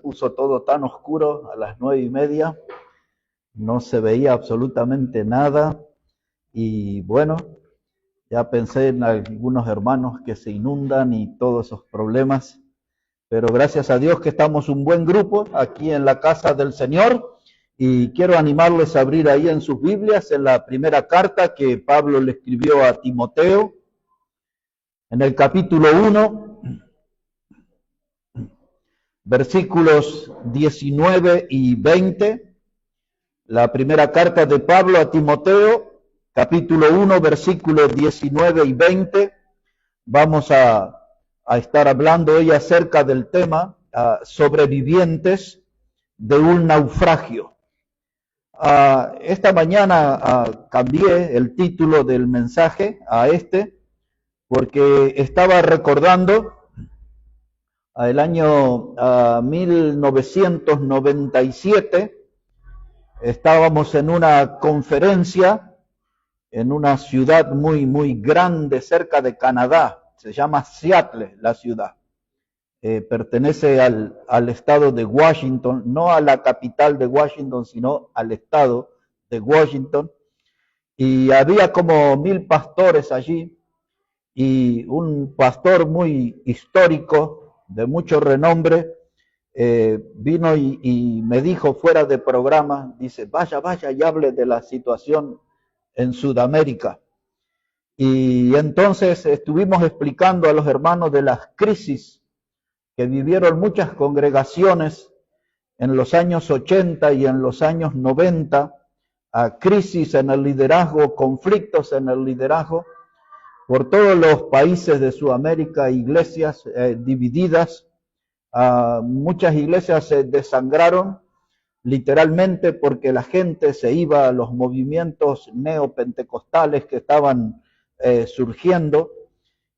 puso todo tan oscuro a las 9:30, no se veía absolutamente nada y bueno, ya pensé en algunos hermanos que se inundan y todos esos problemas, pero gracias a Dios que estamos un buen grupo aquí en la casa del Señor y quiero animarles a abrir ahí en sus Biblias en la primera carta que Pablo le escribió a Timoteo, en el capítulo 1, versículos 19 y 20, la primera carta de Pablo a Timoteo, capítulo 1, versículos 19 y 20, vamos a estar hablando hoy acerca del tema sobrevivientes de un naufragio. Esta mañana cambié el título del mensaje a porque estaba recordando el año 1997, estábamos en una conferencia en una ciudad muy grande cerca de Canadá, se llama Seattle la ciudad, pertenece al estado de Washington, no a la capital de Washington, sino al estado de Washington, y había como 1000 pastores allí, y un pastor muy histórico, de mucho renombre, vino y me dijo fuera de programa, dice, vaya y hable de la situación en Sudamérica. Y entonces estuvimos explicando a los hermanos de las crisis que vivieron muchas congregaciones en los años 80 y en los años 90, crisis en el liderazgo, conflictos en el liderazgo, por todos los países de Sudamérica, iglesias divididas, muchas iglesias se desangraron literalmente porque la gente se iba a los movimientos neopentecostales que estaban surgiendo,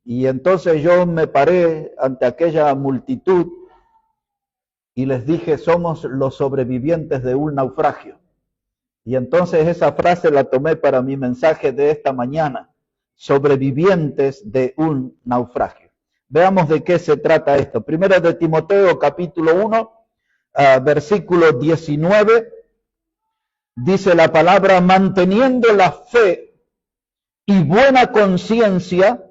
y entonces yo me paré ante aquella multitud y les dije, somos los sobrevivientes de un naufragio. Y entonces esa frase la tomé para mi mensaje de esta mañana, sobrevivientes de un naufragio. Veamos de qué se trata esto. Primero de Timoteo, capítulo 1, versículo 19, dice la palabra, manteniendo la fe y buena conciencia,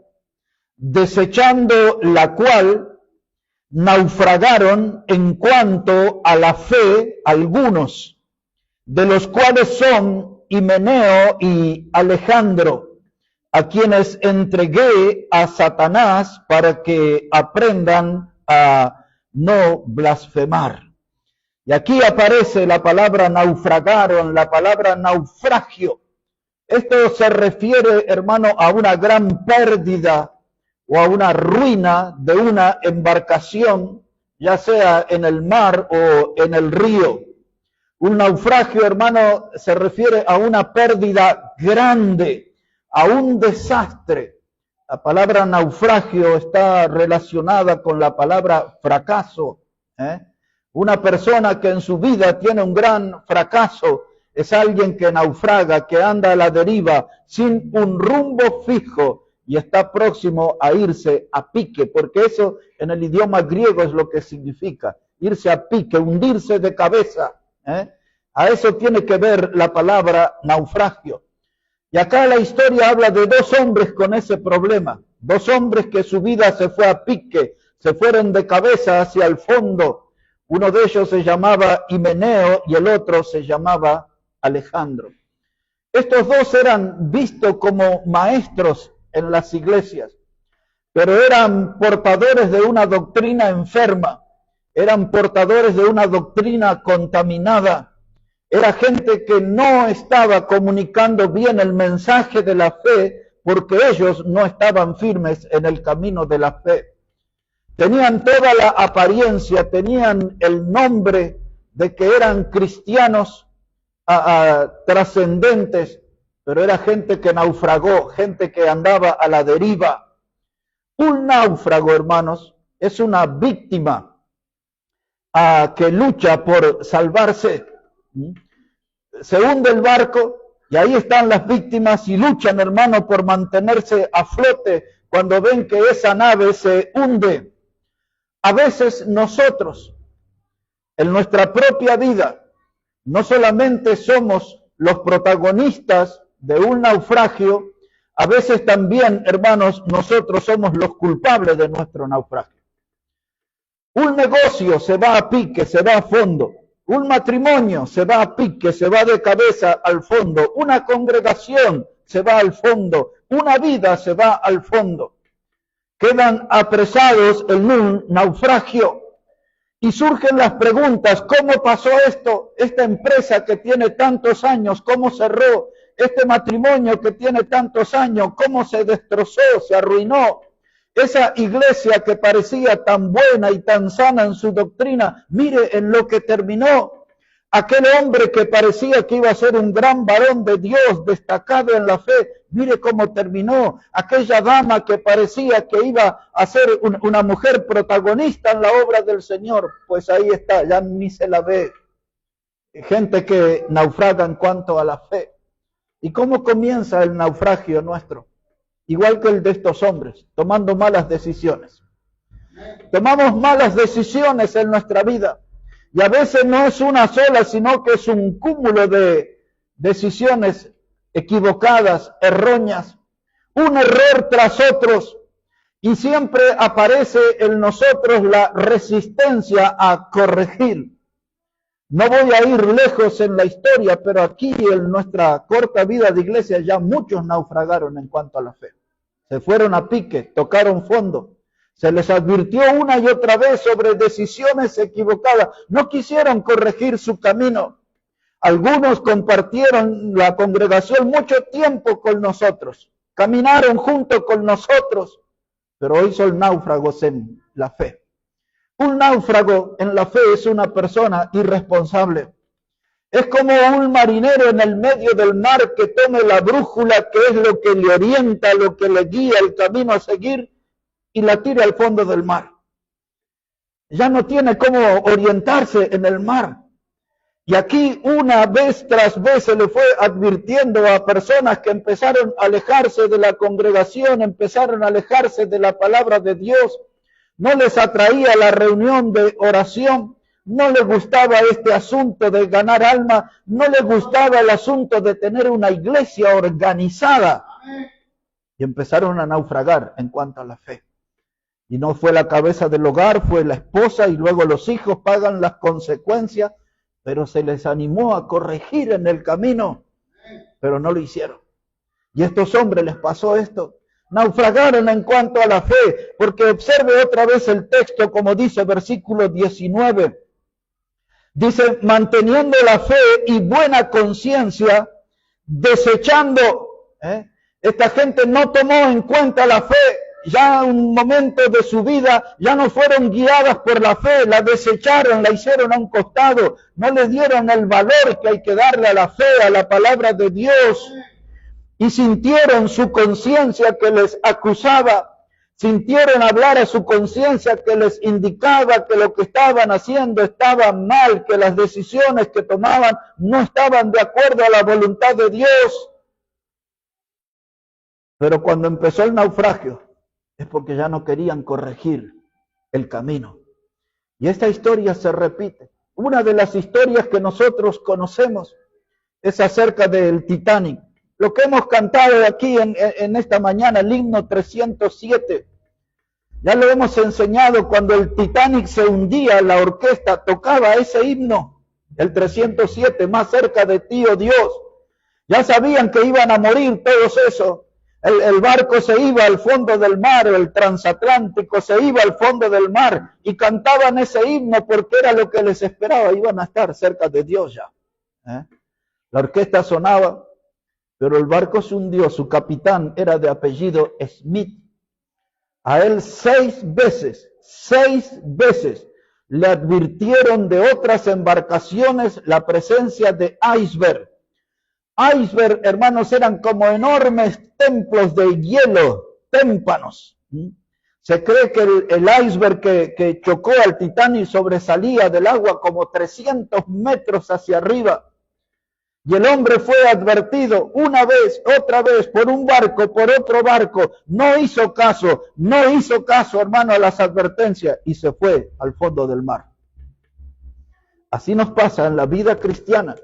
desechando la cual naufragaron en cuanto a la fe algunos, de los cuales son Himeneo y Alejandro, a quienes entregué a Satanás para que aprendan a no blasfemar. Y aquí aparece la palabra naufragaron, la palabra naufragio. Esto se refiere, hermano, a una gran pérdida o a una ruina de una embarcación, ya sea en el mar o en el río. Un naufragio, hermano, se refiere a una pérdida grande, a un desastre. La palabra naufragio está relacionada con la palabra fracaso. Una persona que en su vida tiene un gran fracaso es alguien que naufraga, que anda a la deriva sin un rumbo fijo y está próximo a irse a pique, porque eso en el idioma griego es lo que significa, irse a pique, hundirse de cabeza. A eso tiene que ver la palabra naufragio. Y acá la historia habla de dos hombres con ese problema, dos hombres que su vida se fue a pique, se fueron de cabeza hacia el fondo. Uno de ellos se llamaba Himeneo y el otro se llamaba Alejandro. Estos dos eran vistos como maestros en las iglesias, pero eran portadores de una doctrina enferma, eran portadores de una doctrina contaminada. Era gente que no estaba comunicando bien el mensaje de la fe porque ellos no estaban firmes en el camino de la fe. Tenían toda la apariencia, tenían el nombre de que eran cristianos trascendentes, pero era gente que naufragó, gente que andaba a la deriva. Un náufrago, hermanos, es una víctima que lucha por salvarse. Se hunde el barco y ahí están las víctimas y luchan, hermano, por mantenerse a flote cuando ven que esa nave se hunde. A veces nosotros en nuestra propia vida, no solamente somos los protagonistas de un naufragio, a veces también, hermanos, nosotros somos los culpables de nuestro naufragio. Un negocio se va a pique, se va a fondo. Un matrimonio se va a pique, se va de cabeza al fondo. Una congregación se va al fondo. Una vida se va al fondo. Quedan apresados en un naufragio. Y surgen las preguntas, ¿cómo pasó esto? Esta empresa que tiene tantos años, ¿cómo cerró? Este matrimonio que tiene tantos años, ¿cómo se destrozó, se arruinó? Esa iglesia que parecía tan buena y tan sana en su doctrina, mire en lo que terminó. Aquel hombre que parecía que iba a ser un gran varón de Dios, destacado en la fe, mire cómo terminó. Aquella dama que parecía que iba a ser una mujer protagonista en la obra del Señor, pues ahí está, ya ni se la ve. Gente que naufraga en cuanto a la fe. ¿Y cómo comienza el naufragio nuestro? Igual que el de estos hombres, tomando malas decisiones. Tomamos malas decisiones en nuestra vida. Y a veces no es una sola, sino que es un cúmulo de decisiones equivocadas, erróneas, un error tras otros. Y siempre aparece en nosotros la resistencia a corregir. No voy a ir lejos en la historia, pero aquí en nuestra corta vida de iglesia ya muchos naufragaron en cuanto a la fe. Se fueron a pique, tocaron fondo. Se les advirtió una y otra vez sobre decisiones equivocadas. No quisieron corregir su camino. Algunos compartieron la congregación mucho tiempo con nosotros. Caminaron junto con nosotros, pero hoy son náufragos en la fe. Un náufrago en la fe es una persona irresponsable. Es como un marinero en el medio del mar que tome la brújula, que es lo que le orienta, lo que le guía el camino a seguir, y la tire al fondo del mar. Ya no tiene cómo orientarse en el mar. Y aquí una vez tras vez se le fue advirtiendo a personas que empezaron a alejarse de la congregación, empezaron a alejarse de la palabra de Dios. No les atraía la reunión de oración, no les gustaba este asunto de ganar alma, no les gustaba el asunto de tener una iglesia organizada. Y empezaron a naufragar en cuanto a la fe. Y no fue la cabeza del hogar, fue la esposa y luego los hijos pagan las consecuencias, pero se les animó a corregir en el camino, pero no lo hicieron. Y a estos hombres les pasó esto. Naufragaron en cuanto a la fe, porque observe otra vez el texto como dice versículo 19. Dice, manteniendo la fe y buena conciencia, desechando. Esta gente no tomó en cuenta la fe, ya en un momento de su vida, ya no fueron guiadas por la fe, la desecharon, la hicieron a un costado, no le dieron el valor que hay que darle a la fe, a la palabra de Dios. Y sintieron su conciencia que les acusaba, sintieron hablar a su conciencia que les indicaba que lo que estaban haciendo estaba mal, que las decisiones que tomaban no estaban de acuerdo a la voluntad de Dios. Pero cuando empezó el naufragio, es porque ya no querían corregir el camino. Y esta historia se repite. Una de las historias que nosotros conocemos es acerca del Titanic. Lo que hemos cantado aquí en esta mañana, el himno 307. Ya lo hemos enseñado cuando el Titanic se hundía, la orquesta tocaba ese himno, el 307, más cerca de ti, oh Dios. Ya sabían que iban a morir todos esos. El barco se iba al fondo del mar, el transatlántico se iba al fondo del mar y cantaban ese himno porque era lo que les esperaba, iban a estar cerca de Dios ya. La orquesta sonaba, pero el barco se hundió, su capitán era de apellido Smith. A él 6 veces le advirtieron de otras embarcaciones la presencia de iceberg. Iceberg, hermanos, eran como enormes templos de hielo, témpanos. Se cree que el iceberg que chocó al Titanic sobresalía del agua como 300 metros hacia arriba. Y el hombre fue advertido una vez, otra vez, por un barco, por otro barco. No hizo caso, hermano, a las advertencias y se fue al fondo del mar. Así nos pasa en la vida cristiana.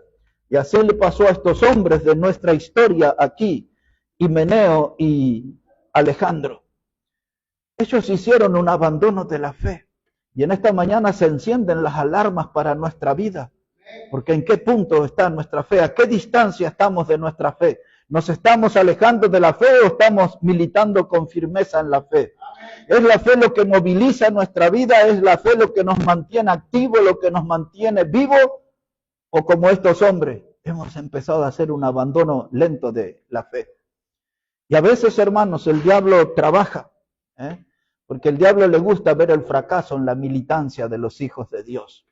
Y así le pasó a estos hombres de nuestra historia aquí, Himeneo y Alejandro. Ellos hicieron un abandono de la fe. Y en esta mañana se encienden las alarmas para nuestra vida. Porque ¿en qué punto está nuestra fe? ¿A qué distancia estamos de nuestra fe? ¿Nos estamos alejando de la fe o estamos militando con firmeza en la fe? ¿Es la fe lo que moviliza nuestra vida? ¿Es la fe lo que nos mantiene activos, lo que nos mantiene vivos? ¿O como estos hombres, hemos empezado a hacer un abandono lento de la fe? Y a veces, hermanos, el diablo trabaja, porque el diablo le gusta ver el fracaso en la militancia de los hijos de Dios.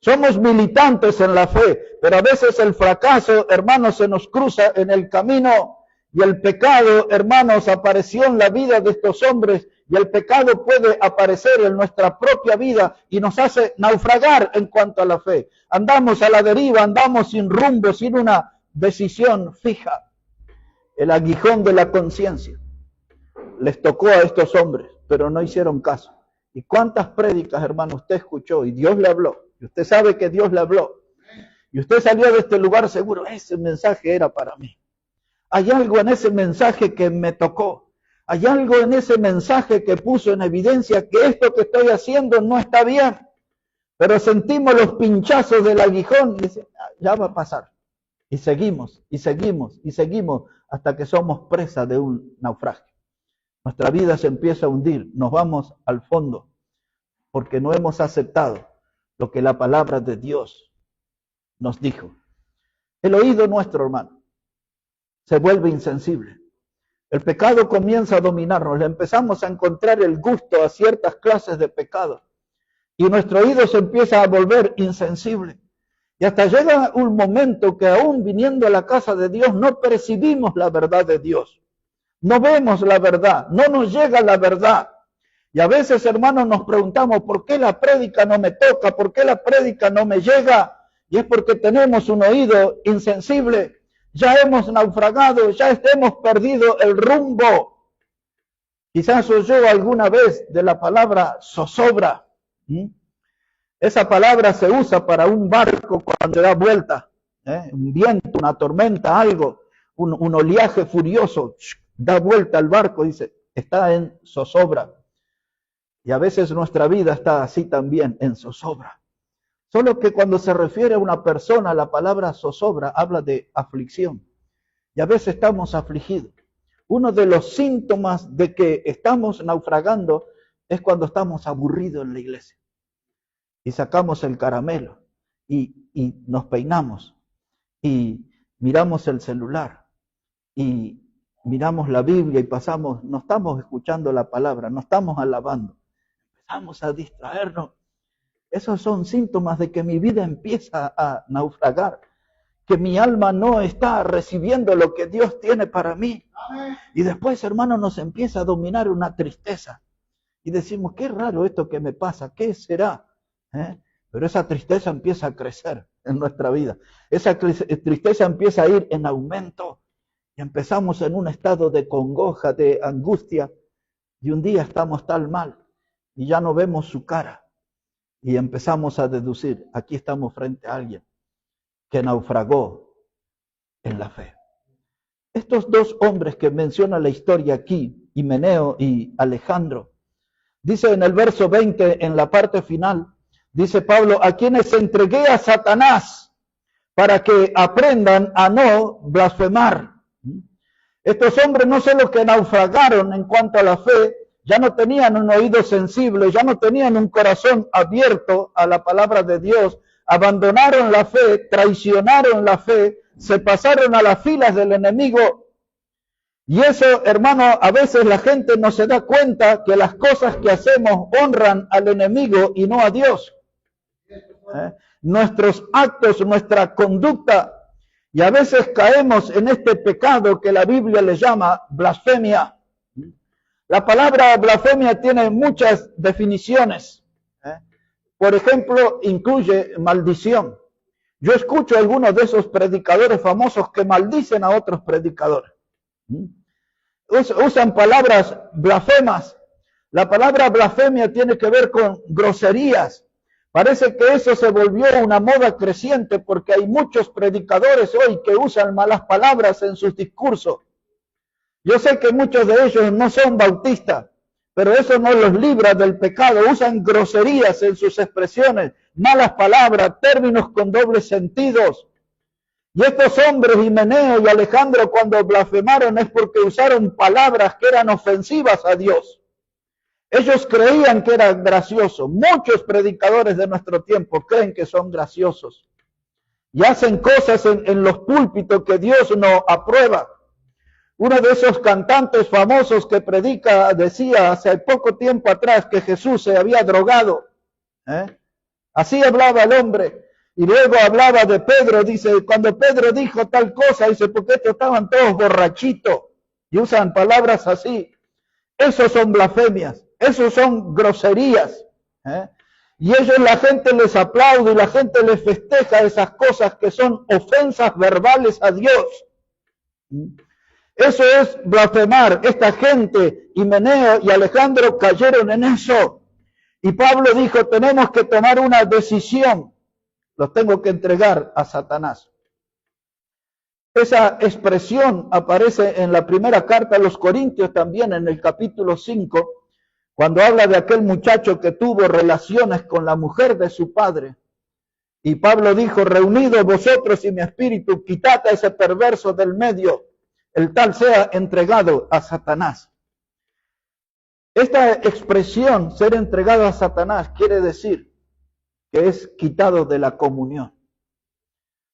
Somos militantes en la fe, pero a veces el fracaso, hermanos, se nos cruza en el camino y el pecado, hermanos, apareció en la vida de estos hombres y el pecado puede aparecer en nuestra propia vida y nos hace naufragar en cuanto a la fe. Andamos a la deriva, andamos sin rumbo, sin una decisión fija. El aguijón de la conciencia les tocó a estos hombres, pero no hicieron caso. ¿Y cuántas prédicas, hermano, usted escuchó y Dios le habló? Y usted sabe que Dios le habló. Y usted salió de este lugar seguro, ese mensaje era para mí. Hay algo en ese mensaje que me tocó. Hay algo en ese mensaje que puso en evidencia que esto que estoy haciendo no está bien. Pero sentimos los pinchazos del aguijón y dice, ya va a pasar. Y seguimos, y seguimos, y seguimos hasta que somos presa de un naufragio. Nuestra vida se empieza a hundir, nos vamos al fondo, porque no hemos aceptado lo que la palabra de Dios nos dijo. El oído nuestro, hermano, se vuelve insensible. El pecado comienza a dominarnos, le empezamos a encontrar el gusto a ciertas clases de pecado. Y nuestro oído se empieza a volver insensible. Y hasta llega un momento que aún viniendo a la casa de Dios no percibimos la verdad de Dios. No vemos la verdad, no nos llega la verdad. Y a veces, hermanos, nos preguntamos, ¿por qué la prédica no me toca? ¿Por qué la prédica no me llega? Y es porque tenemos un oído insensible. Ya hemos naufragado, ya hemos perdido el rumbo. Quizás oyó alguna vez de la palabra zozobra. Esa palabra se usa para un barco cuando da vuelta. Un viento, una tormenta, algo, un oleaje furioso. Da vuelta al barco, dice, está en zozobra. Y a veces nuestra vida está así también, en zozobra. Solo que cuando se refiere a una persona, la palabra zozobra habla de aflicción. Y a veces estamos afligidos. Uno de los síntomas de que estamos naufragando es cuando estamos aburridos en la iglesia. Y sacamos el caramelo y nos peinamos y miramos el celular y miramos la Biblia y pasamos, no estamos escuchando la palabra, no estamos alabando. Empezamos a distraernos. Esos son síntomas de que mi vida empieza a naufragar, que mi alma no está recibiendo lo que Dios tiene para mí. Y después, hermano, nos empieza a dominar una tristeza. Y decimos, qué raro esto que me pasa, ¿qué será? Pero esa tristeza empieza a crecer en nuestra vida. Esa tristeza empieza a ir en aumento. Y empezamos en un estado de congoja, de angustia. Y un día estamos tan mal y ya no vemos su cara. Y empezamos a deducir, aquí estamos frente a alguien que naufragó en la fe. Estos dos hombres que menciona la historia aquí, Himeneo y Alejandro, dice en el verso 20, en la parte final, dice Pablo, a quienes entregué a Satanás para que aprendan a no blasfemar. Estos hombres no solo que naufragaron en cuanto a la fe, ya no tenían un oído sensible, ya no tenían un corazón abierto a la palabra de Dios, abandonaron la fe, traicionaron la fe, se pasaron a las filas del enemigo. Y eso, hermano, a veces la gente no se da cuenta que las cosas que hacemos honran al enemigo y no a Dios. Nuestros actos, nuestra conducta, y a veces caemos en este pecado que la Biblia le llama blasfemia. La palabra blasfemia tiene muchas definiciones. Por ejemplo, incluye maldición. Yo escucho a algunos de esos predicadores famosos que maldicen a otros predicadores. Usan palabras blasfemas. La palabra blasfemia tiene que ver con groserías, Parece que eso se volvió una moda creciente porque hay muchos predicadores hoy que usan malas palabras en sus discursos. Yo sé que muchos de ellos no son bautistas, pero eso no los libra del pecado. Usan groserías en sus expresiones, malas palabras, términos con dobles sentidos. Y estos hombres, Himeneo y Alejandro, cuando blasfemaron es porque usaron palabras que eran ofensivas a Dios. Ellos creían que era gracioso. Muchos predicadores de nuestro tiempo creen que son graciosos. Y hacen cosas en los púlpitos que Dios no aprueba. Uno de esos cantantes famosos que predica decía hace poco tiempo atrás que Jesús se había drogado. Así hablaba el hombre. Y luego hablaba de Pedro, dice, cuando Pedro dijo tal cosa, dice, porque estos estaban todos borrachitos. Y usan palabras así. Esos son blasfemias, esos son groserías. Y ellos, la gente les aplaude y la gente les festeja esas cosas que son ofensas verbales a Dios. Eso es blasfemar. Esta gente, Himeneo y Alejandro, cayeron en eso. Y Pablo dijo, tenemos que tomar una decisión. Los tengo que entregar a Satanás. Esa expresión aparece en la primera carta a los Corintios también, en el capítulo 5, cuando habla de aquel muchacho que tuvo relaciones con la mujer de su padre. Y Pablo dijo, reunidos vosotros y mi espíritu, quitad a ese perverso del medio, el tal sea entregado a Satanás. Esta expresión, ser entregado a Satanás, quiere decir que es quitado de la comunión.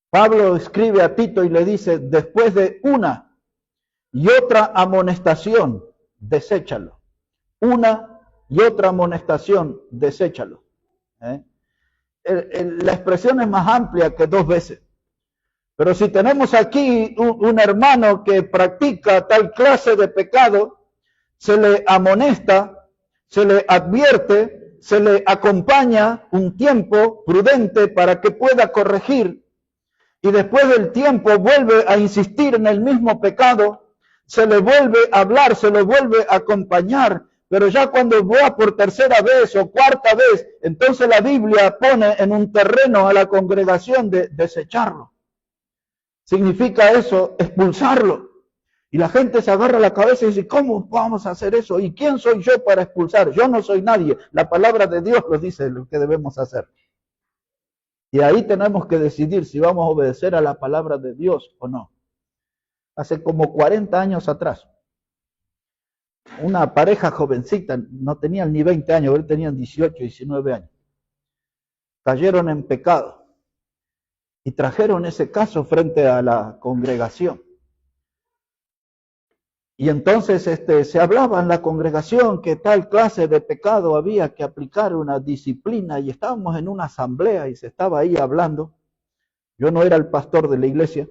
Pablo escribe a Tito y le dice, después de una y otra amonestación, deséchalo. Una y otra amonestación, deséchalo. La expresión es más amplia que 2 veces. Pero si tenemos aquí un hermano que practica tal clase de pecado, se le amonesta, se le advierte, se le acompaña un tiempo prudente para que pueda corregir, y después del tiempo vuelve a insistir en el mismo pecado, se le vuelve a hablar, se le vuelve a acompañar, pero ya cuando va por tercera vez o cuarta vez, entonces la Biblia pone en un terreno a la congregación de desecharlo. Significa eso, expulsarlo. Y la gente se agarra la cabeza y dice, ¿cómo vamos a hacer eso? ¿Y quién soy yo para expulsar? Yo no soy nadie. La palabra de Dios nos dice lo que debemos hacer. Y ahí tenemos que decidir si vamos a obedecer a la palabra de Dios o no. Hace como 40 años atrás, una pareja jovencita, no tenían ni 20 años, él tenían 18, 19 años, cayeron en pecado y trajeron ese caso frente a la congregación. Y entonces se hablaba en la congregación que tal clase de pecado había que aplicar una disciplina, y estábamos en una asamblea y se estaba ahí hablando. Yo no era el pastor de la iglesia.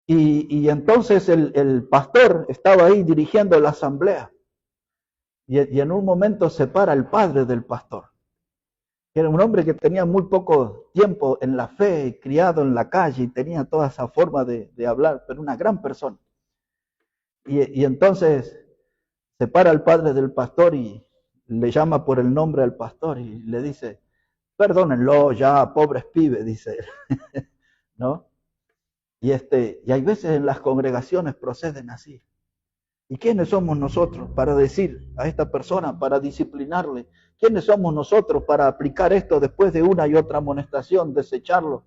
Y entonces el pastor estaba ahí dirigiendo la asamblea. Y en un momento se para el padre del pastor, que era un hombre que tenía muy poco tiempo en la fe, criado en la calle y tenía toda esa forma de hablar, pero una gran persona. Y entonces se para el padre del pastor y le llama por el nombre al pastor y le dice, perdónenlo ya, pobres pibes, dice él, ¿no? Y hay veces en las congregaciones proceden así. ¿Y quiénes somos nosotros para decir a esta persona, para disciplinarle? ¿Quiénes somos nosotros para aplicar esto después de una y otra amonestación, desecharlo?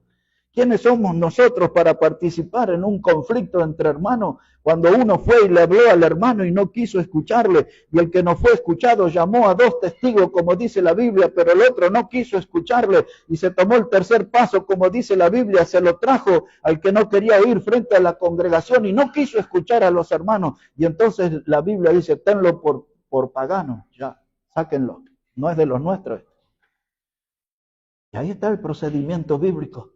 ¿Quiénes somos nosotros para participar en un conflicto entre hermanos cuando uno fue y le habló al hermano y no quiso escucharle, y el que no fue escuchado llamó a 2 testigos, como dice la Biblia, pero el otro no quiso escucharle y se tomó el tercer paso, como dice la Biblia, se lo trajo al que no quería ir frente a la congregación y no quiso escuchar a los hermanos? Y entonces la Biblia dice, tenlo por pagano, ya, sáquenlo, no es de los nuestros. Y ahí está el procedimiento bíblico.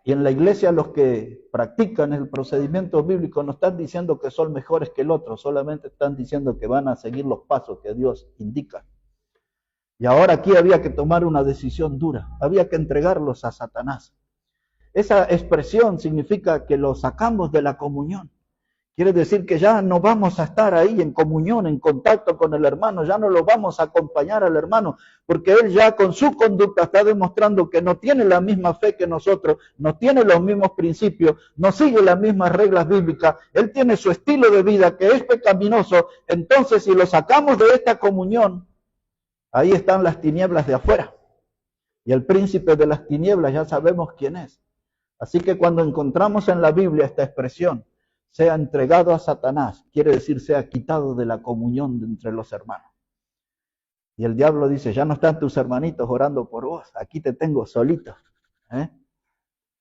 Y en la iglesia los que practican el procedimiento bíblico no están diciendo que son mejores que el otro, solamente están diciendo que van a seguir los pasos que Dios indica. Y ahora aquí había que tomar una decisión dura, había que entregarlos a Satanás. Esa expresión significa que los sacamos de la comunión, Quiere decir que ya no vamos a estar ahí en comunión, en contacto con el hermano, ya no lo vamos a acompañar al hermano, porque él ya con su conducta está demostrando que no tiene la misma fe que nosotros, no tiene los mismos principios, no sigue las mismas reglas bíblicas, él tiene su estilo de vida que es pecaminoso. Entonces, si lo sacamos de esta comunión, ahí están las tinieblas de afuera. Y el príncipe de las tinieblas ya sabemos quién es. Así que cuando encontramos en la Biblia esta expresión, sea entregado a Satanás, quiere decir sea quitado de la comunión entre los hermanos. Y el diablo dice, ya no están tus hermanitos orando por vos, aquí te tengo solito.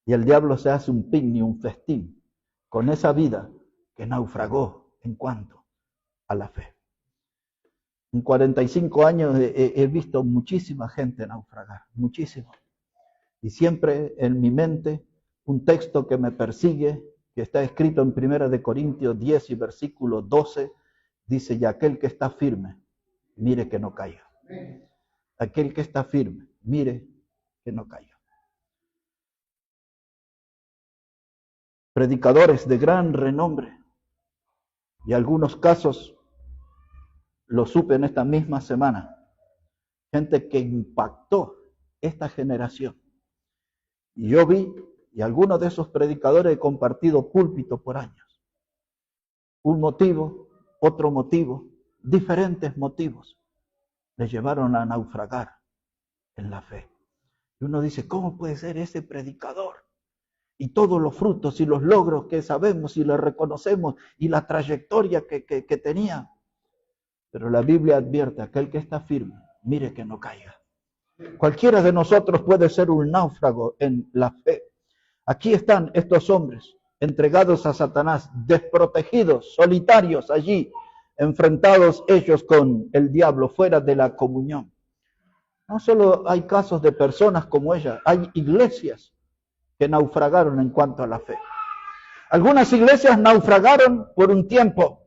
Y el diablo se hace un picnic, un festín, con esa vida que naufragó en cuanto a la fe. En 45 años he visto muchísima gente naufragar, muchísimo. Y siempre en mi mente un texto que me persigue, que está escrito en 1 Corintios 10 y versículo 12, dice, y aquel que está firme, mire que no caiga. Aquel que está firme, mire que no caiga. Predicadores de gran renombre, y algunos casos lo supe en esta misma semana, gente que impactó esta generación. Y yo vi, y algunos de esos predicadores he compartido púlpito por años. Un motivo, otro motivo, diferentes motivos, les llevaron a naufragar en la fe. Y uno dice, ¿cómo puede ser ese predicador? Y todos los frutos y los logros que sabemos y le reconocemos y la trayectoria que tenía. Pero la Biblia advierte, aquel que está firme, mire que no caiga. Cualquiera de nosotros puede ser un náufrago en la fe. Aquí están estos hombres entregados a Satanás, desprotegidos, solitarios allí, enfrentados ellos con el diablo, fuera de la comunión. No solo hay casos de personas como ella, hay iglesias que naufragaron en cuanto a la fe. Algunas iglesias naufragaron por un tiempo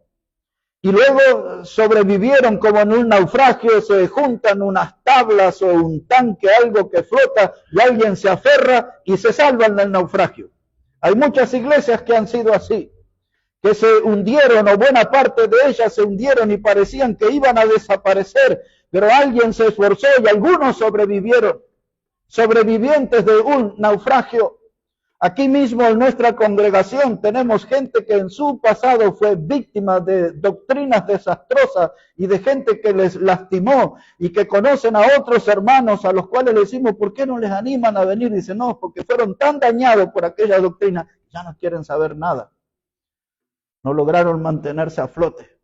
y luego sobrevivieron como en un naufragio, se juntan unas tablas o un tanque, algo que flota, y alguien se aferra y se salvan del naufragio. Hay muchas iglesias que han sido así, que se hundieron, o buena parte de ellas se hundieron y parecían que iban a desaparecer, pero alguien se esforzó y algunos sobrevivieron, sobrevivientes de un naufragio. Aquí mismo en nuestra congregación tenemos gente que en su pasado fue víctima de doctrinas desastrosas y de gente que les lastimó y que conocen a otros hermanos a los cuales les decimos, ¿por qué no les animan a venir? Dicen, no, porque fueron tan dañados por aquella doctrina, ya no quieren saber nada. No lograron mantenerse a flote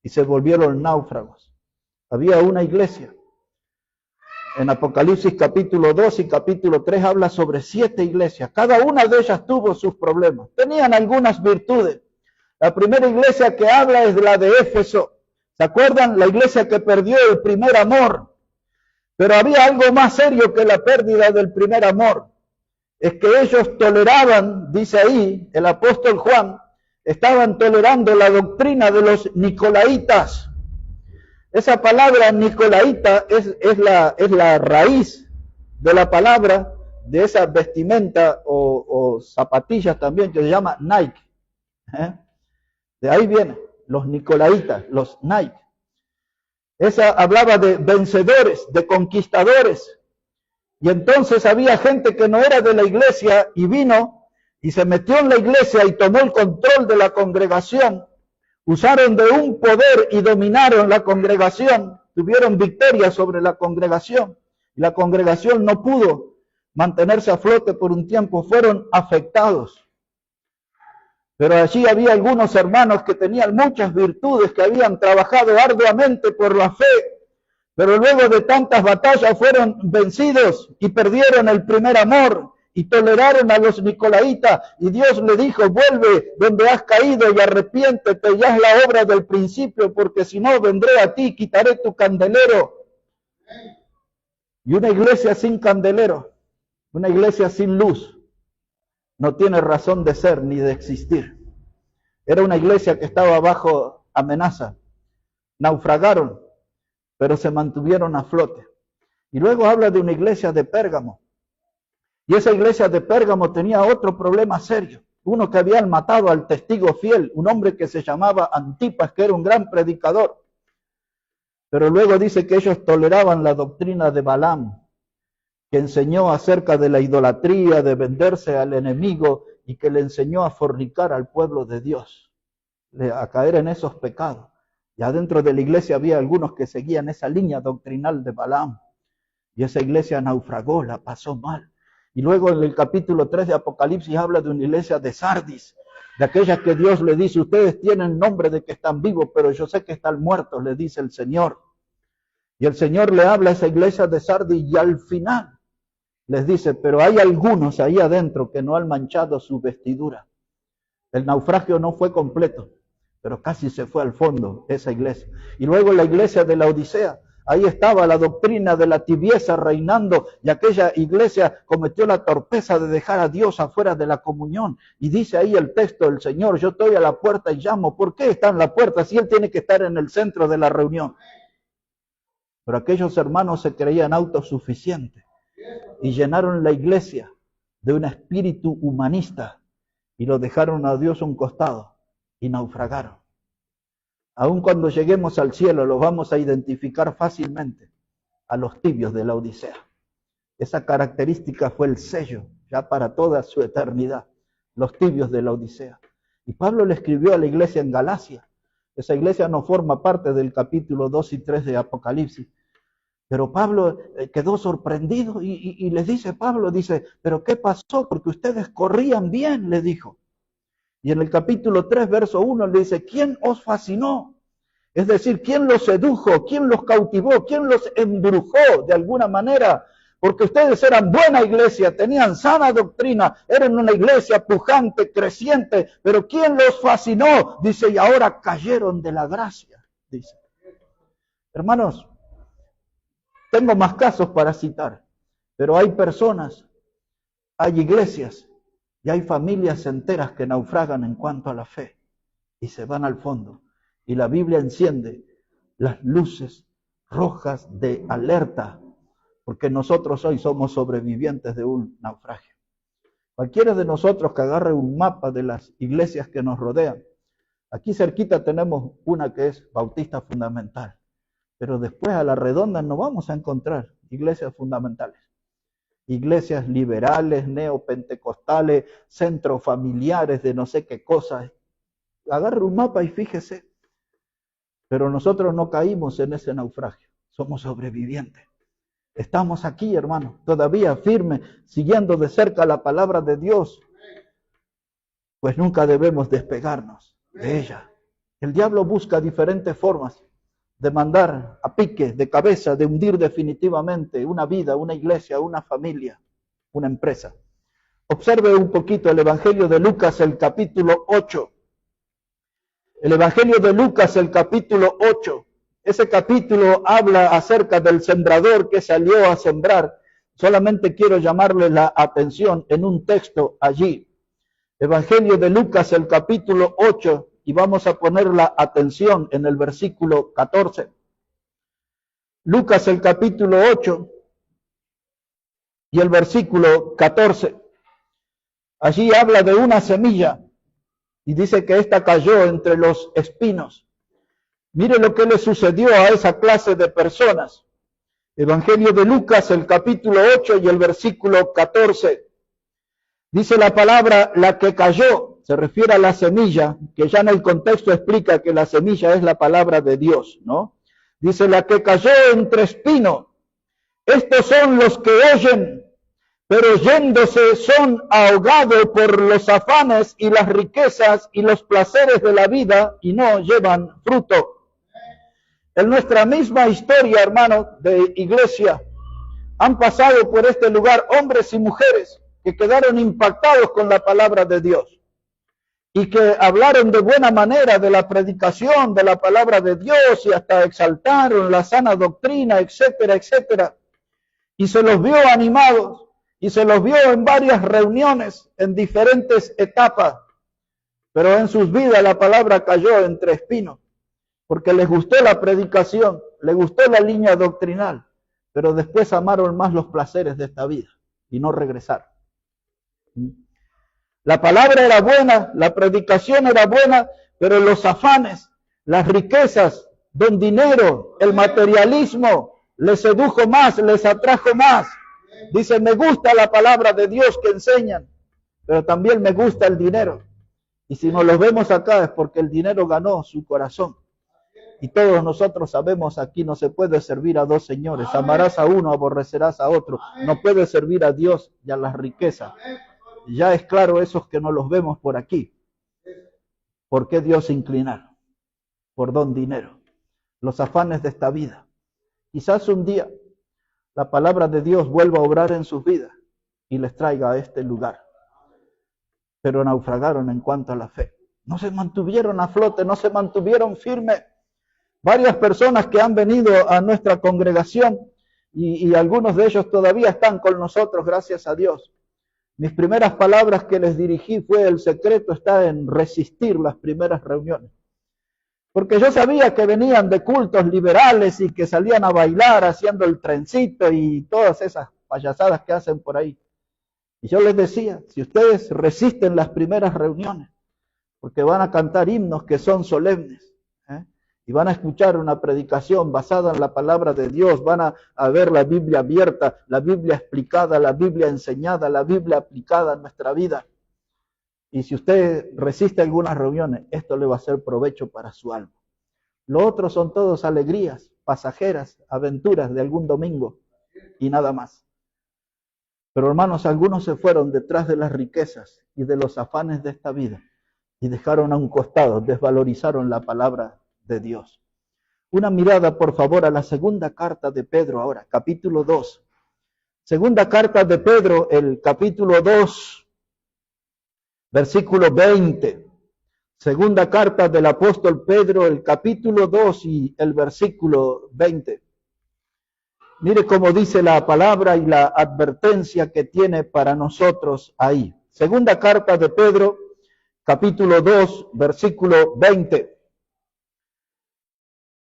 y se volvieron náufragos. Había una iglesia. En Apocalipsis capítulo 2 y capítulo 3 habla sobre 7 iglesias. Cada una de ellas tuvo sus problemas. Tenían algunas virtudes. La primera iglesia que habla es la de Éfeso. ¿Se acuerdan? La iglesia que perdió el primer amor. Pero había algo más serio que la pérdida del primer amor. Es que ellos toleraban, dice ahí el apóstol Juan, estaban tolerando la doctrina de los nicolaitas. Esa palabra nicolaita es la raíz de la palabra de esa vestimenta o zapatillas también que se llama Nike. De ahí viene, los nicolaitas, los Nike. Esa hablaba de vencedores, de conquistadores. Y entonces había gente que no era de la iglesia y vino y se metió en la iglesia y tomó el control de la congregación. Usaron de un poder y dominaron la congregación, tuvieron victoria sobre la congregación. Y la congregación no pudo mantenerse a flote por un tiempo, fueron afectados. Pero allí había algunos hermanos que tenían muchas virtudes, que habían trabajado arduamente por la fe, pero luego de tantas batallas fueron vencidos y perdieron el primer amor. Y toleraron a los nicolaitas, y Dios le dijo, vuelve donde has caído y arrepiéntete, ya es la obra del principio, porque si no vendré a ti y quitaré tu candelero. Y una iglesia sin candelero, una iglesia sin luz, no tiene razón de ser ni de existir. Era una iglesia que estaba bajo amenaza, naufragaron, pero se mantuvieron a flote. Y luego habla de una iglesia de Pérgamo. Y esa iglesia de Pérgamo tenía otro problema serio. uno que habían matado al testigo fiel, un hombre que se llamaba Antipas, que era un gran predicador. Pero luego dice que ellos toleraban la doctrina de Balaam, que enseñó acerca de la idolatría, de venderse al enemigo y que le enseñó a fornicar al pueblo de Dios, a caer en esos pecados. Ya dentro de la iglesia había algunos que seguían esa línea doctrinal de Balaam y esa iglesia naufragó, la pasó mal. Y luego en el capítulo 3 de Apocalipsis habla de una iglesia de Sardis, de aquellas que Dios le dice, ustedes tienen nombre de que están vivos, pero yo sé que están muertos, le dice el Señor. Y el Señor le habla a esa iglesia de Sardis y al final les dice, pero hay algunos ahí adentro que no han manchado su vestidura. El naufragio no fue completo, pero casi se fue al fondo esa iglesia. Y luego la iglesia de la Odisea, ahí estaba la doctrina de la tibieza reinando y aquella iglesia cometió la torpeza de dejar a Dios afuera de la comunión. Y dice ahí el texto del Señor, yo estoy a la puerta y llamo. ¿Por qué está en la puerta si Él tiene que estar en el centro de la reunión? Pero aquellos hermanos se creían autosuficientes y llenaron la iglesia de un espíritu humanista y lo dejaron a Dios a un costado y naufragaron. Aun cuando lleguemos al cielo, los vamos a identificar fácilmente a los tibios de la Odisea. Esa característica fue el sello ya para toda su eternidad, los tibios de la Odisea. Y Pablo le escribió a la iglesia en Galacia. Esa iglesia no forma parte del capítulo 2 y 3 de Apocalipsis. Pero Pablo quedó sorprendido y les dice, Pablo dice, ¿pero qué pasó? Porque ustedes corrían bien, le dijo. Y en el capítulo 3, verso 1, le dice, ¿quién os fascinó? Es decir, ¿quién los sedujo? ¿Quién los cautivó? ¿Quién los embrujó de alguna manera? Porque ustedes eran buena iglesia, tenían sana doctrina, eran una iglesia pujante, creciente, pero ¿quién los fascinó? Dice, y ahora cayeron de la gracia, dice. Hermanos, tengo más casos para citar, pero hay personas, hay iglesias y hay familias enteras que naufragan en cuanto a la fe y se van al fondo. Y la Biblia enciende las luces rojas de alerta, porque nosotros hoy somos sobrevivientes de un naufragio. Cualquiera de nosotros que agarre un mapa de las iglesias que nos rodean, aquí cerquita tenemos una que es Bautista Fundamental, pero después a la redonda no vamos a encontrar iglesias fundamentales. Iglesias liberales, neopentecostales, centros familiares de no sé qué cosas. Agarre un mapa y fíjese. Pero nosotros no caímos en ese naufragio, somos sobrevivientes. Estamos aquí, hermano, todavía firmes, siguiendo de cerca la palabra de Dios, pues nunca debemos despegarnos de ella. El diablo busca diferentes formas de mandar a pique, de cabeza, de hundir definitivamente una vida, una iglesia, una familia, una empresa. Observe un poquito el Evangelio de Lucas, el capítulo 8. El Evangelio de Lucas, el capítulo 8. Ese capítulo habla acerca del sembrador que salió a sembrar. Solamente quiero llamarle la atención en un texto allí. Evangelio de Lucas, el capítulo 8, y vamos a poner la atención en el versículo 14. Lucas, el capítulo 8 y el versículo 14. Allí habla de una semilla y dice que ésta cayó entre los espinos. Mire lo que le sucedió a esa clase de personas. Evangelio de Lucas, el capítulo 8 y el versículo 14. Dice la palabra, la que cayó, se refiere a la semilla, que ya en el contexto explica que la semilla es la palabra de Dios, ¿no? Dice, la que cayó entre espinos. Estos son los que oyen, pero yéndose son ahogados por los afanes y las riquezas y los placeres de la vida y no llevan fruto. En nuestra misma historia, hermano, de iglesia, han pasado por este lugar hombres y mujeres que quedaron impactados con la palabra de Dios y que hablaron de buena manera de la predicación de la palabra de Dios y hasta exaltaron la sana doctrina, etcétera, etcétera. Y se los vio animados y se los vio en varias reuniones en diferentes etapas, pero en sus vidas la palabra cayó entre espinos. Porque les gustó la predicación, les gustó la línea doctrinal, pero después amaron más los placeres de esta vida y no regresaron. La palabra era buena, la predicación era buena, pero los afanes, las riquezas, don dinero, el materialismo, les sedujo más, les atrajo más. Dice, me gusta la palabra de Dios que enseñan, pero también me gusta el dinero. Y si nos los vemos acá es porque el dinero ganó su corazón. Y todos nosotros sabemos aquí no se puede servir a dos señores. Amarás a uno, aborrecerás a otro. No puedes servir a Dios y a las riquezas. Ya es claro esos que no los vemos por aquí. ¿Por qué Dios se inclinar? Por don dinero. Los afanes de esta vida. Quizás un día la palabra de Dios vuelva a obrar en sus vidas y les traiga a este lugar. Pero naufragaron en cuanto a la fe. No se mantuvieron a flote, no se mantuvieron firmes. Varias personas que han venido a nuestra congregación y algunos de ellos todavía están con nosotros, gracias a Dios. Mis primeras palabras que les dirigí fue: el secreto está en resistir las primeras reuniones. Porque yo sabía que venían de cultos liberales y que salían a bailar haciendo el trencito y todas esas payasadas que hacen por ahí. Y yo les decía, si ustedes resisten las primeras reuniones, porque van a cantar himnos que son solemnes, y van a escuchar una predicación basada en la palabra de Dios, van a ver la Biblia abierta, la Biblia explicada, la Biblia enseñada, la Biblia aplicada en nuestra vida. Y si usted resiste algunas reuniones, esto le va a ser provecho para su alma. Lo otro son todos alegrías pasajeras, aventuras de algún domingo y nada más. Pero hermanos, algunos se fueron detrás de las riquezas y de los afanes de esta vida y dejaron a un costado, desvalorizaron la palabra de Dios. Una mirada, por favor, a la segunda carta de Pedro ahora, capítulo 2. Segunda carta de Pedro, el capítulo 2, versículo 20. Segunda carta del apóstol Pedro, el capítulo 2 y el versículo 20. Mire cómo dice la palabra y la advertencia que tiene para nosotros ahí. Segunda carta de Pedro, capítulo 2, versículo 20.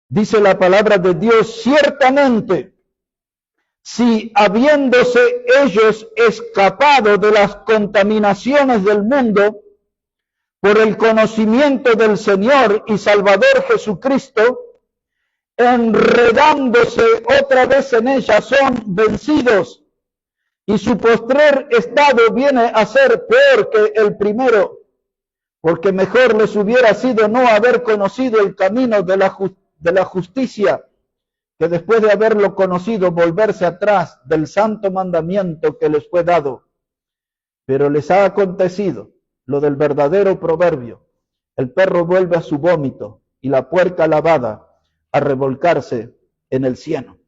Dice la palabra de Dios: ciertamente, si habiéndose ellos escapado de las contaminaciones del mundo por el conocimiento del Señor y Salvador Jesucristo, enredándose otra vez en ellas, son vencidos, y su postrer estado viene a ser peor que el primero, porque mejor les hubiera sido no haber conocido el camino de la justicia, que después de haberlo conocido volverse atrás del santo mandamiento que les fue dado. Pero les ha acontecido lo del verdadero proverbio: el perro vuelve a su vómito y la puerca lavada a revolcarse en el cieno.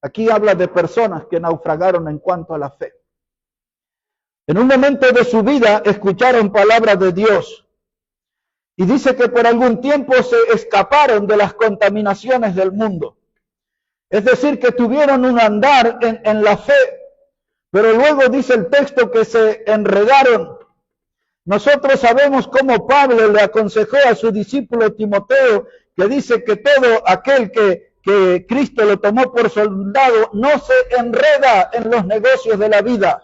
Aquí habla de personas que naufragaron en cuanto a la fe. En un momento de su vida escucharon palabras de Dios y dice que por algún tiempo se escaparon de las contaminaciones del mundo. Es decir, que tuvieron un andar en la fe, pero luego dice el texto que se enredaron. Nosotros sabemos cómo Pablo le aconsejó a su discípulo Timoteo, que dice que todo aquel que Cristo lo tomó por soldado no se enreda en los negocios de la vida.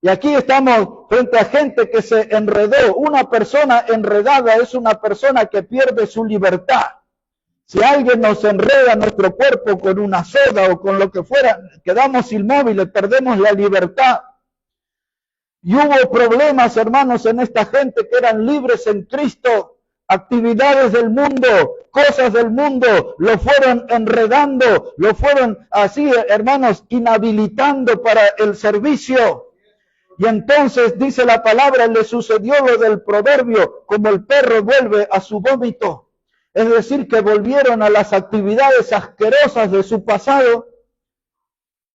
Y aquí estamos frente a gente que se enredó. Una persona enredada es una persona que pierde su libertad. Si alguien nos enreda nuestro cuerpo con una soga o con lo que fuera, quedamos inmóviles, perdemos la libertad. Y hubo problemas, hermanos, en esta gente que eran libres en Cristo. Actividades del mundo, cosas del mundo, lo fueron enredando, lo fueron así, hermanos, inhabilitando para el servicio. Y entonces, dice la palabra, le sucedió lo del proverbio: como el perro vuelve a su vómito. Es decir, que volvieron a las actividades asquerosas de su pasado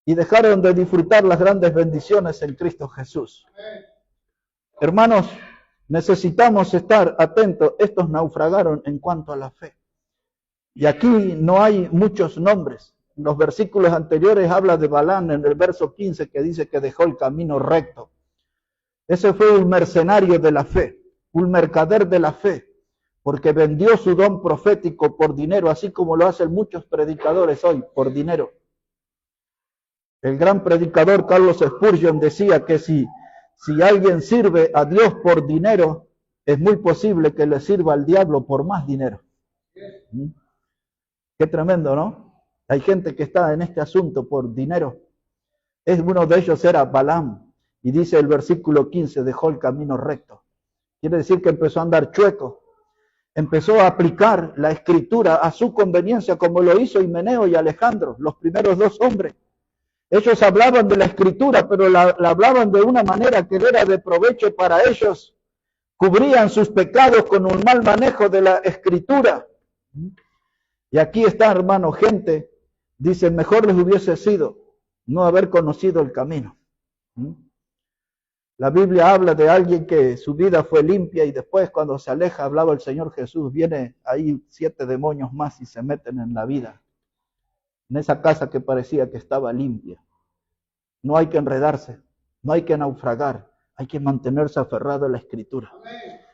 y dejaron de disfrutar las grandes bendiciones en Cristo Jesús. Hermanos, necesitamos estar atentos. Estos naufragaron en cuanto a la fe. Y aquí no hay muchos nombres. En los versículos anteriores habla de Balán en el verso 15, que dice que dejó el camino recto. Ese fue un mercenario de la fe, un mercader de la fe, porque vendió su don profético por dinero, así como lo hacen muchos predicadores hoy, por dinero. El gran predicador Carlos Spurgeon decía que si Si alguien sirve a Dios por dinero, es muy posible que le sirva al diablo por más dinero. Qué tremendo, ¿no? Hay gente que está en este asunto por dinero. Uno de ellos era Balaam, y dice el versículo 15, dejó el camino recto. Quiere decir que empezó a andar chueco. Empezó a aplicar la escritura a su conveniencia, como lo hizo Himeneo y Alejandro, los primeros dos hombres. Ellos hablaban de la escritura, pero la hablaban de una manera que era de provecho para ellos. Cubrían sus pecados con un mal manejo de la escritura. Y aquí está, hermano, gente, dice, mejor les hubiese sido no haber conocido el camino. La Biblia habla de alguien que su vida fue limpia y después cuando se aleja, hablaba el Señor Jesús, viene ahí 7 demonios más y se meten en la vida. En esa casa que parecía que estaba limpia. No hay que enredarse, no hay que naufragar, hay que mantenerse aferrado a la Escritura.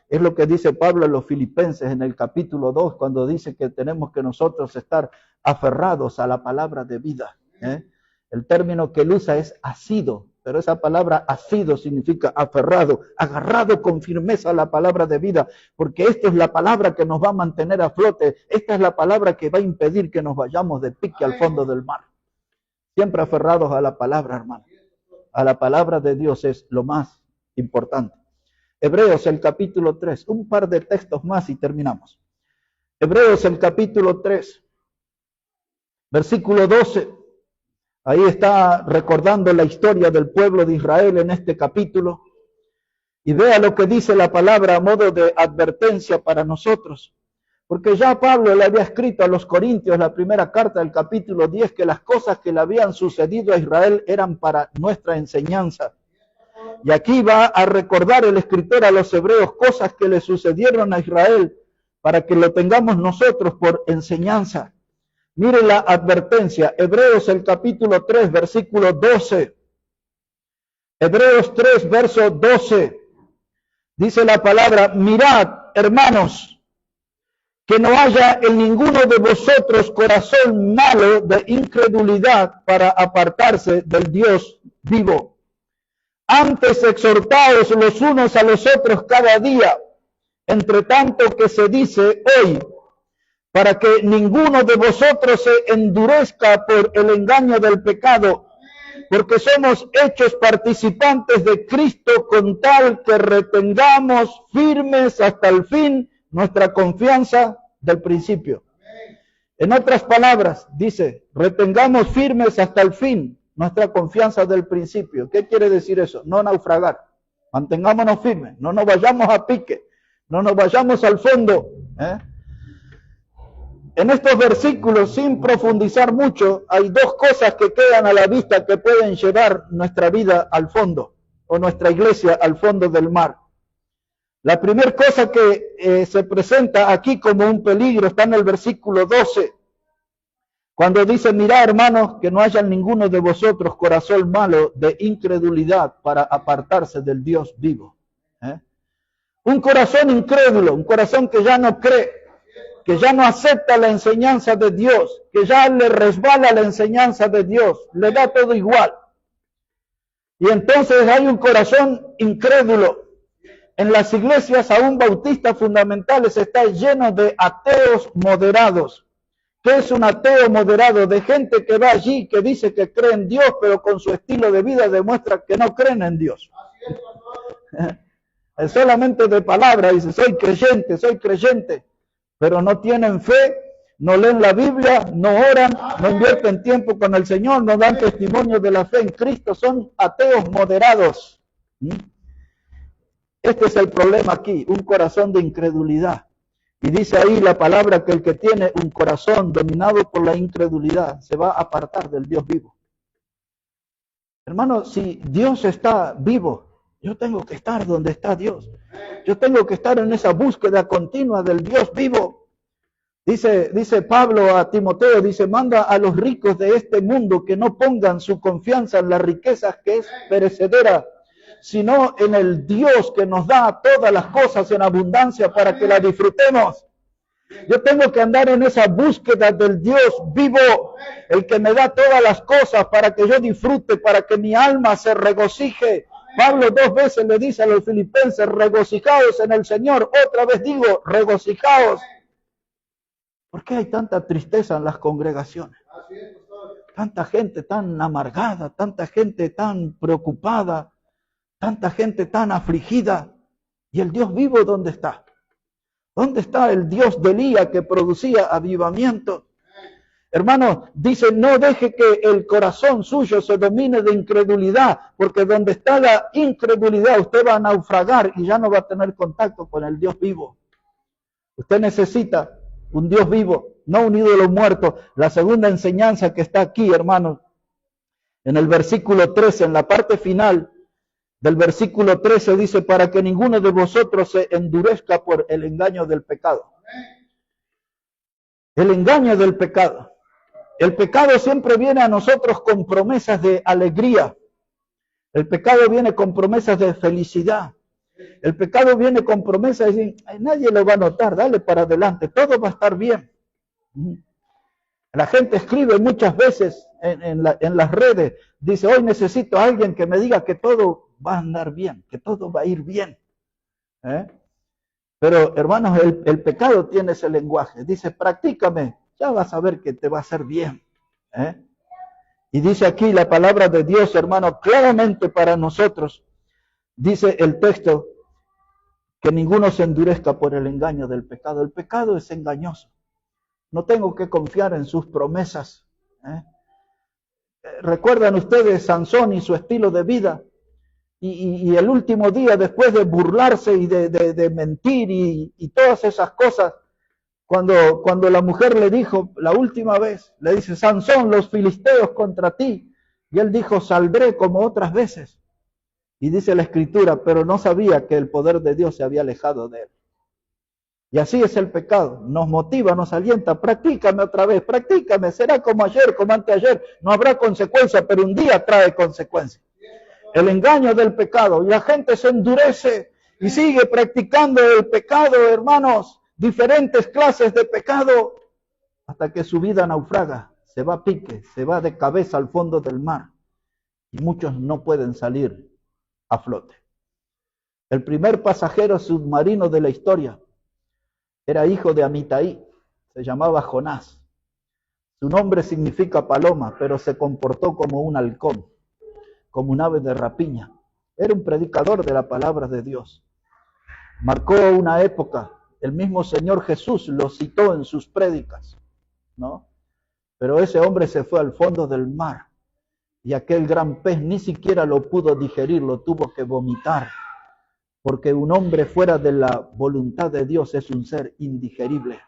Es lo que dice Pablo a los Filipenses en el capítulo 2, cuando dice que tenemos que nosotros estar aferrados a la palabra de vida. El término que él usa es asido, pero esa palabra asido significa aferrado, agarrado con firmeza a la palabra de vida, porque esta es la palabra que nos va a mantener a flote, esta es la palabra que va a impedir que nos vayamos de pique al fondo del mar. Siempre aferrados a la palabra, hermano. A la palabra de Dios es lo más importante. Hebreos, el capítulo 3, un par de textos más y terminamos. Hebreos, el capítulo 3, versículo 12. Ahí está recordando la historia del pueblo de Israel en este capítulo. Y vea lo que dice la palabra a modo de advertencia para nosotros. Porque ya Pablo le había escrito a los Corintios, la primera carta del capítulo 10, que las cosas que le habían sucedido a Israel eran para nuestra enseñanza. Y aquí va a recordar el escritor a los hebreos cosas que le sucedieron a Israel para que lo tengamos nosotros por enseñanza. Mire la advertencia, Hebreos el capítulo 3, versículo 12. Hebreos 3, verso 12. Dice la palabra, mirad, hermanos, que no haya en ninguno de vosotros corazón malo de incredulidad para apartarse del Dios vivo. Antes exhortaos los unos a los otros cada día, entre tanto que se dice hoy, para que ninguno de vosotros se endurezca por el engaño del pecado, porque somos hechos participantes de Cristo con tal que retengamos firmes hasta el fin nuestra confianza del principio. En otras palabras, dice, retengamos firmes hasta el fin nuestra confianza del principio. ¿Qué quiere decir eso? No naufragar. Mantengámonos firmes, no nos vayamos a pique, no nos vayamos al fondo. En estos versículos, sin profundizar mucho, hay dos cosas que quedan a la vista que pueden llevar nuestra vida al fondo, o nuestra iglesia al fondo del mar. La primera cosa que se presenta aquí como un peligro está en el versículo 12, cuando dice, mirad hermanos, que no haya en ninguno de vosotros corazón malo de incredulidad para apartarse del Dios vivo. Un corazón incrédulo, un corazón que ya no cree, que ya no acepta la enseñanza de Dios, que ya le resbala la enseñanza de Dios, le da todo igual. Y entonces hay un corazón incrédulo. En las iglesias aún bautistas fundamentales está lleno de ateos moderados. ¿Qué es un ateo moderado? De gente que va allí, que dice que cree en Dios, pero con su estilo de vida demuestra que no creen en Dios. Es solamente de palabra, dice, soy creyente, pero no tienen fe, no leen la Biblia, no oran, no invierten tiempo con el Señor, no dan testimonio de la fe en Cristo, son ateos moderados. Este es el problema aquí, un corazón de incredulidad. Y dice ahí la palabra que el que tiene un corazón dominado por la incredulidad se va a apartar del Dios vivo. Hermano, si Dios está vivo, yo tengo que estar donde está Dios. Yo tengo que estar en esa búsqueda continua del Dios vivo. Dice Pablo a Timoteo, dice, manda a los ricos de este mundo que no pongan su confianza en las riquezas que es perecedera, sino en el Dios que nos da todas las cosas en abundancia para que las disfrutemos. Yo tengo que andar en esa búsqueda del Dios vivo, el que me da todas las cosas para que yo disfrute, para que mi alma se regocije, Pablo 2 veces le dice a los filipenses, regocijaos en el Señor. Otra vez digo, regocijaos. ¿Por qué hay tanta tristeza en las congregaciones? Tanta gente tan amargada, tanta gente tan preocupada, tanta gente tan afligida. ¿Y el Dios vivo dónde está? ¿Dónde está el Dios de Elías que producía avivamiento? Hermanos, dice, no deje que el corazón suyo se domine de incredulidad, porque donde está la incredulidad usted va a naufragar y ya no va a tener contacto con el Dios vivo. Usted necesita un Dios vivo, no un ídolo muerto. La segunda enseñanza que está aquí, hermanos, en el versículo 13, en la parte final del versículo 13 dice, para que ninguno de vosotros se endurezca por el engaño del pecado. El engaño del pecado. El pecado siempre viene a nosotros con promesas de alegría. El pecado viene con promesas de felicidad. El pecado viene con promesas de decir, nadie lo va a notar, dale para adelante, todo va a estar bien. La gente escribe muchas veces en las redes, dice, hoy necesito a alguien que me diga que todo va a andar bien, que todo va a ir bien. Pero hermanos, el pecado tiene ese lenguaje, dice, practícame, ya vas a ver que te va a hacer bien. Y dice aquí la palabra de Dios, hermano, claramente para nosotros, dice el texto, que ninguno se endurezca por el engaño del pecado. El pecado es engañoso. No tengo que confiar en sus promesas. ¿Recuerdan ustedes Sansón y su estilo de vida? Y el último día, después de burlarse y de mentir y todas esas cosas, cuando la mujer le dijo, la última vez, le dice, Sansón, los filisteos contra ti. Y él dijo, saldré como otras veces. Y dice la Escritura, pero no sabía que el poder de Dios se había alejado de él. Y así es el pecado, nos motiva, nos alienta, practícame otra vez, practícame, será como ayer, como anteayer, no habrá consecuencia, pero un día trae consecuencia. El engaño del pecado, y la gente se endurece y sigue practicando el pecado, hermanos, diferentes clases de pecado, hasta que su vida naufraga, se va a pique, se va de cabeza al fondo del mar, y muchos no pueden salir a flote. El primer pasajero submarino de la historia era hijo de Amitai, se llamaba Jonás. Su nombre significa paloma, pero se comportó como un halcón, como un ave de rapiña. Era un predicador de la palabra de Dios. Marcó una época. El mismo Señor Jesús lo citó en sus prédicas, ¿no? Pero ese hombre se fue al fondo del mar y aquel gran pez ni siquiera lo pudo digerir, lo tuvo que vomitar. Porque un hombre fuera de la voluntad de Dios es un ser indigerible.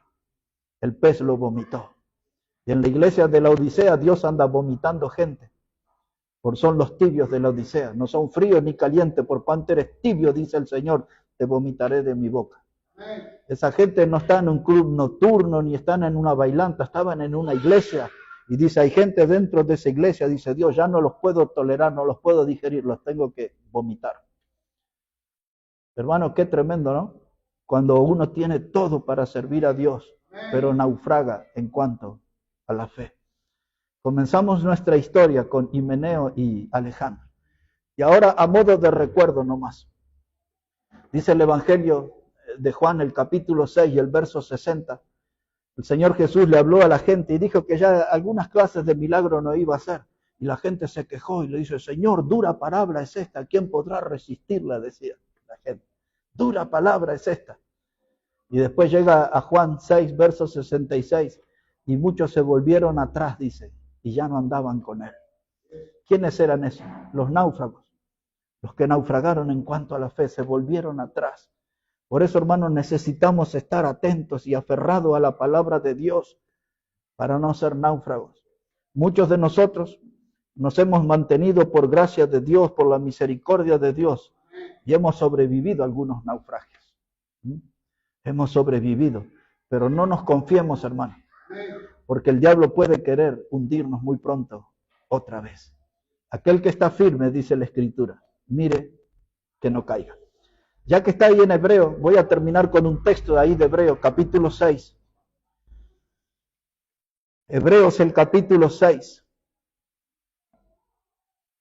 El pez lo vomitó. Y en la iglesia de la Odisea Dios anda vomitando gente. Por son los tibios de la Odisea. No son fríos ni calientes, por cuanto eres tibio, dice el Señor, te vomitaré de mi boca. Esa gente no está en un club nocturno, ni están en una bailanta, estaban en una iglesia. Y dice, hay gente dentro de esa iglesia, dice Dios, ya no los puedo tolerar, no los puedo digerir, los tengo que vomitar. Hermano, qué tremendo, ¿no? Cuando uno tiene todo para servir a Dios, pero naufraga en cuanto a la fe. Comenzamos nuestra historia con Himeneo y Alejandro. Y ahora a modo de recuerdo nomás. Dice el Evangelio de Juan, el capítulo 6 y el verso 60. El Señor Jesús le habló a la gente y dijo que ya algunas clases de milagro no iba a hacer. Y la gente se quejó y le dice, Señor, dura palabra es esta, ¿quién podrá resistirla? Decía la gente. Dura palabra es esta. Y después llega a Juan 6, verso 66, y muchos se volvieron atrás, dice, y ya no andaban con él. ¿Quiénes eran esos? Los náufragos. Los que naufragaron en cuanto a la fe, se volvieron atrás. Por eso, hermanos, necesitamos estar atentos y aferrados a la palabra de Dios para no ser náufragos. Muchos de nosotros nos hemos mantenido por gracia de Dios, por la misericordia de Dios, y hemos sobrevivido a algunos naufragios. Hemos sobrevivido, pero no nos confiemos, hermano, porque el diablo puede querer hundirnos muy pronto otra vez. Aquel que está firme, dice la Escritura, mire que no caiga. Ya que está ahí en Hebreo, voy a terminar con un texto de ahí de Hebreo, capítulo 6. Hebreos, el capítulo 6.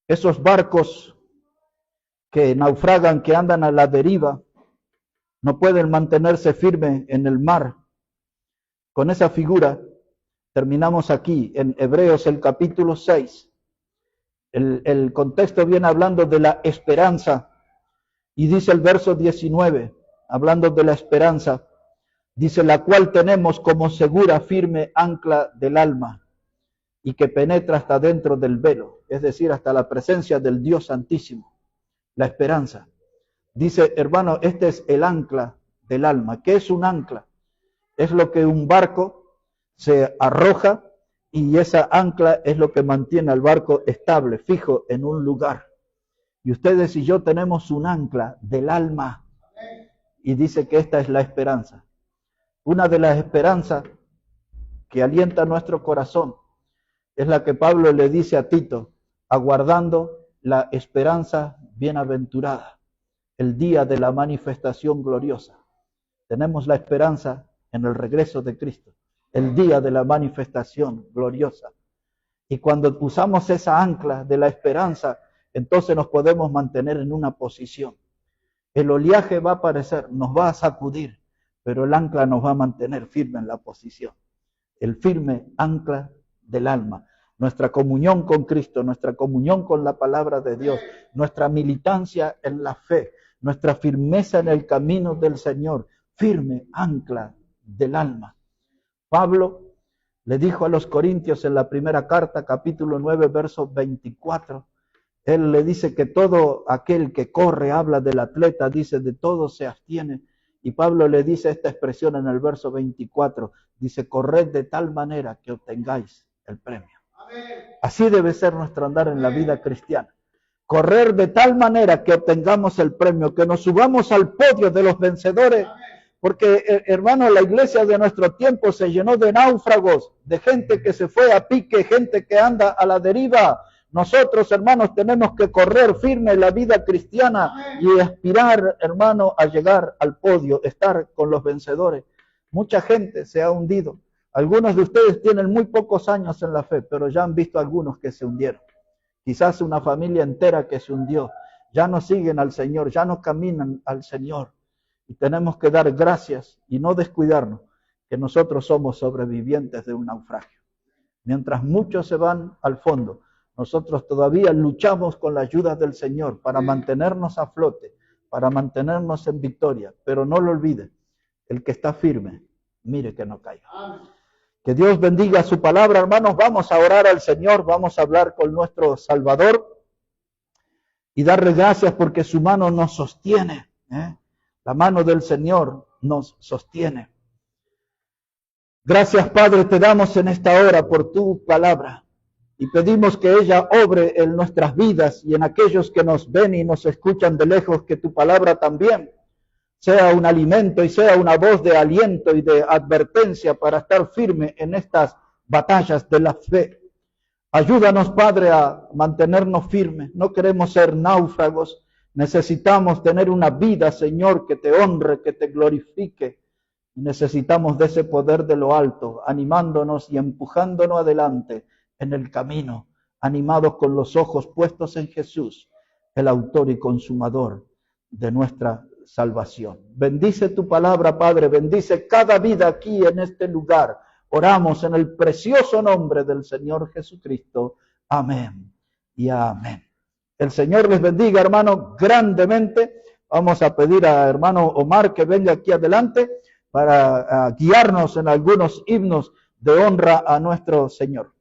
Esos barcos que naufragan, que andan a la deriva, no pueden mantenerse firmes en el mar. Con esa figura terminamos aquí en Hebreos el capítulo 6. El contexto viene hablando de la esperanza y dice el verso 19, hablando de la esperanza, dice: la cual tenemos como segura, firme ancla del alma y que penetra hasta dentro del velo, es decir, hasta la presencia del Dios Santísimo. La esperanza. Dice, hermano, este es el ancla del alma. ¿Qué es un ancla? Es lo que un barco se arroja y esa ancla es lo que mantiene al barco estable, fijo en un lugar. Y ustedes y yo tenemos un ancla del alma. Y dice que esta es la esperanza. Una de las esperanzas que alienta nuestro corazón es la que Pablo le dice a Tito, aguardando la esperanza bienaventurada, el día de la manifestación gloriosa. Tenemos la esperanza en el regreso de Cristo, el día de la manifestación gloriosa. Y cuando usamos esa ancla de la esperanza, entonces nos podemos mantener en una posición. El oleaje va a aparecer, nos va a sacudir, pero el ancla nos va a mantener firme en la posición. El firme ancla del alma. Nuestra comunión con Cristo, nuestra comunión con la palabra de Dios, nuestra militancia en la fe, nuestra firmeza en el camino del Señor, firme ancla del alma. Pablo le dijo a los Corintios en la primera carta, capítulo 9, verso 24, él le dice que todo aquel que corre, habla del atleta, dice de todo se abstiene. Y Pablo le dice esta expresión en el verso 24, dice, corred de tal manera que obtengáis el premio. Así debe ser nuestro andar en la vida cristiana. Correr de tal manera que obtengamos el premio, que nos subamos al podio de los vencedores. Porque, hermano, la iglesia de nuestro tiempo se llenó de náufragos, de gente que se fue a pique, gente que anda a la deriva. Nosotros, hermanos, tenemos que correr firme en la vida cristiana y aspirar, hermano, a llegar al podio, estar con los vencedores. Mucha gente se ha hundido. Algunos de ustedes tienen muy pocos años en la fe, pero ya han visto algunos que se hundieron. Quizás una familia entera que se hundió. Ya no siguen al Señor, ya no caminan al Señor. Y tenemos que dar gracias y no descuidarnos que nosotros somos sobrevivientes de un naufragio. Mientras muchos se van al fondo, nosotros todavía luchamos con la ayuda del Señor para mantenernos a flote, para mantenernos en victoria. Pero no lo olvide, el que está firme, mire que no caiga. Que Dios bendiga su palabra, hermanos. Vamos a orar al Señor, vamos a hablar con nuestro Salvador y darle gracias porque su mano nos sostiene. La mano del Señor nos sostiene. Gracias, Padre, te damos en esta hora por tu palabra y pedimos que ella obre en nuestras vidas y en aquellos que nos ven y nos escuchan de lejos, que tu palabra también sea un alimento y sea una voz de aliento y de advertencia para estar firme en estas batallas de la fe. Ayúdanos, Padre, a mantenernos firmes. No queremos ser náufragos. Necesitamos tener una vida, Señor, que te honre, que te glorifique. Necesitamos de ese poder de lo alto, animándonos y empujándonos adelante en el camino, animados con los ojos puestos en Jesús, el autor y consumador de nuestra salvación. Bendice tu palabra, Padre, bendice cada vida aquí en este lugar. Oramos en el precioso nombre del Señor Jesucristo. Amén y amén. El Señor les bendiga, hermano, grandemente. Vamos a pedir a hermano Omar que venga aquí adelante para guiarnos en algunos himnos de honra a nuestro Señor.